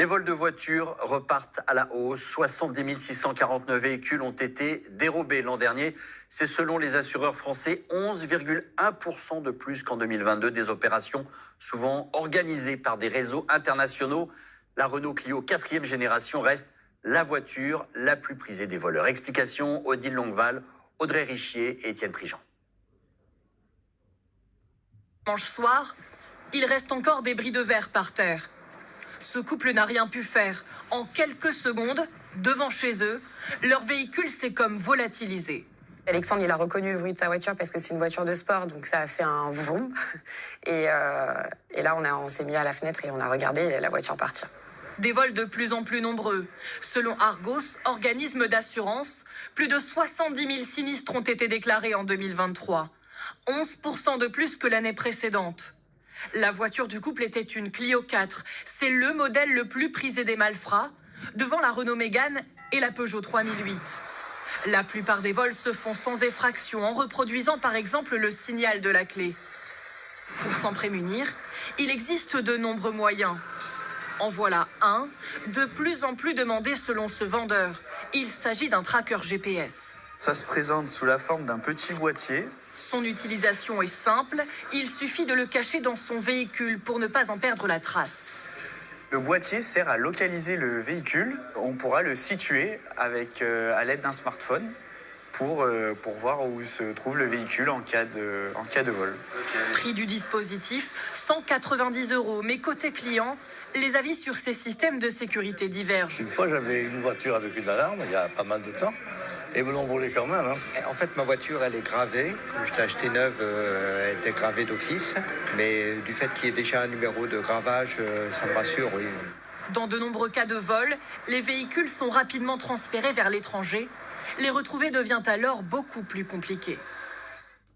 Les vols de voitures repartent à la hausse. 70 649 véhicules ont été dérobés l'an dernier. C'est selon les assureurs français 11,1% de plus qu'en 2022. Des opérations souvent organisées par des réseaux internationaux. La Renault Clio 4e génération reste la voiture la plus prisée des voleurs. Explication Odile Longueval, Audrey Richier et Étienne Prigent. Dimanche soir, il reste encore des bris de verre par terre. Ce couple n'a rien pu faire. En quelques secondes, devant chez eux, leur véhicule s'est comme volatilisé. Alexandre, il a reconnu le bruit de sa voiture parce que c'est une voiture de sport, donc ça a fait un vroom. Et là, on s'est mis à la fenêtre et on a regardé la voiture partir. Des vols de plus en plus nombreux. Selon Argos, organisme d'assurance, plus de 70 000 sinistres ont été déclarés en 2023. 11% de plus que l'année précédente. La voiture du couple était une Clio 4. C'est le modèle le plus prisé des malfrats, devant la Renault Mégane et la Peugeot 3008. La plupart des vols se font sans effraction, en reproduisant par exemple le signal de la clé. Pour s'en prémunir, il existe de nombreux moyens. En voilà un, de plus en plus demandé selon ce vendeur. Il s'agit d'un tracker GPS. Ça se présente sous la forme d'un petit boîtier. Son utilisation est simple, il suffit de le cacher dans son véhicule pour ne pas en perdre la trace. Le boîtier sert à localiser le véhicule. On pourra le situer à l'aide d'un smartphone pour voir où se trouve le véhicule en cas de vol. Prix du dispositif, 190 €. Mais côté client, les avis sur ces systèmes de sécurité divergent. Une fois, j'avais une voiture avec une alarme, il y a pas mal de temps, et me l'ont volé quand même. En fait, ma voiture, elle est gravée. Je l'ai achetée neuve, elle était gravée d'office. Mais du fait qu'il y ait déjà un numéro de gravage, ça me rassure, oui. Dans de nombreux cas de vol, les véhicules sont rapidement transférés vers l'étranger. Les retrouver devient alors beaucoup plus compliqué.